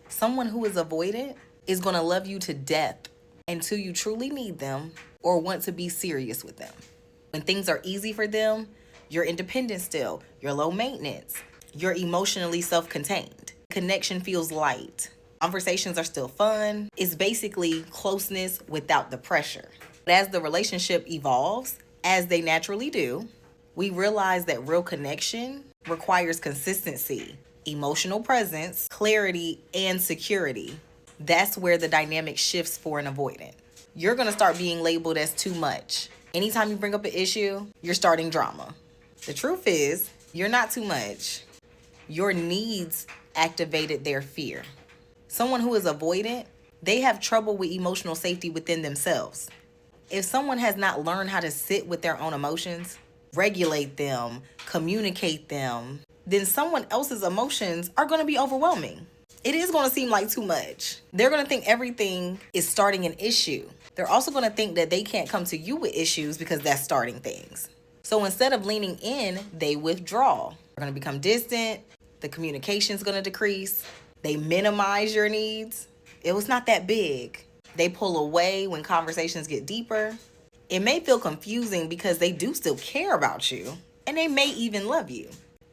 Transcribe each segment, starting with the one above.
Someone who is avoidant is going to love you to death until you truly need them or want to be serious with them. When things are easy for them, you're independent still, you're low maintenance, you're emotionally self contained. Connection feels light. Conversations are still fun. It's basically closeness without the pressure. But as the relationship evolves, as they naturally do, we realize that real connection requires consistency, emotional presence, clarity, and security. That's where the dynamic shifts for an avoidant. You're going to start being labeled as too much. Anytime you bring up an issue, you're starting drama. The truth is, you're not too much. Your needs activated their fear. Someone who is avoidant, they have trouble with emotional safety within themselves. If someone has not learned how to sit with their own emotions, regulate them, communicate them, then someone else's emotions are going to be overwhelming. It is going to seem like too much. They're going to think everything is starting an issue. They're also going to think that they can't come to you with issues because that's starting things. So instead of leaning in, they withdraw. They're going to become distant. The communication is going to decrease. They minimize your needs. It was not that big. They pull away when conversations get deeper. It may feel confusing because they do still care about you, and they may even love you.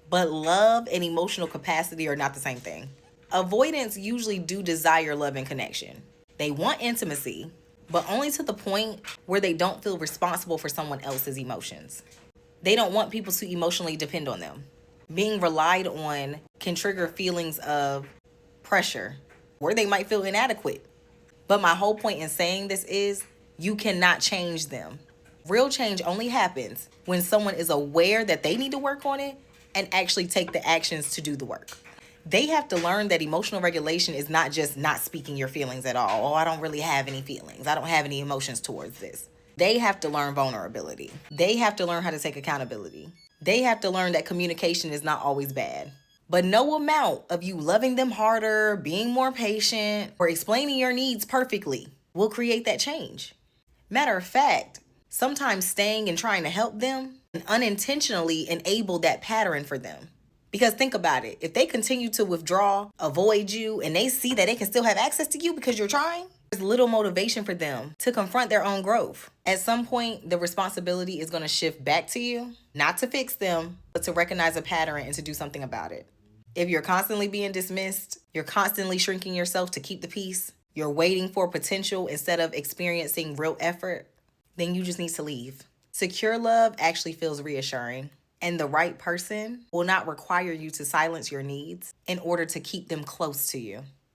But love and emotional capacity are not the same thing. Avoidants usually do desire love and connection. They want intimacy, but only to the point where they don't feel responsible for someone else's emotions. They don't want people to emotionally depend on them. Being relied on can trigger feelings of pressure, or they might feel inadequate. But my whole point in saying this is you cannot change them. Real change only happens when someone is aware that they need to work on it and actually take the actions to do the work. They have to learn that emotional regulation is not just not speaking your feelings at all. Oh, I don't really have any feelings. I don't have any emotions towards this. They have to learn vulnerability. They have to learn how to take accountability. They have to learn that communication is not always bad. But no amount of you loving them harder, being more patient, or explaining your needs perfectly will create that change. Matter of fact, sometimes staying and trying to help them can unintentionally enable that pattern for them. Because think about it, if they continue to withdraw, avoid you, and they see that they can still have access to you because you're trying, there's little motivation for them to confront their own growth. At some point, the responsibility is going to shift back to you, not to fix them, but to recognize a pattern and to do something about it. If you're constantly being dismissed, you're constantly shrinking yourself to keep the peace, you're waiting for potential instead of experiencing real effort, then you just need to leave. Secure love actually feels reassuring, and the right person will not require you to silence your needs in order to keep them close to you.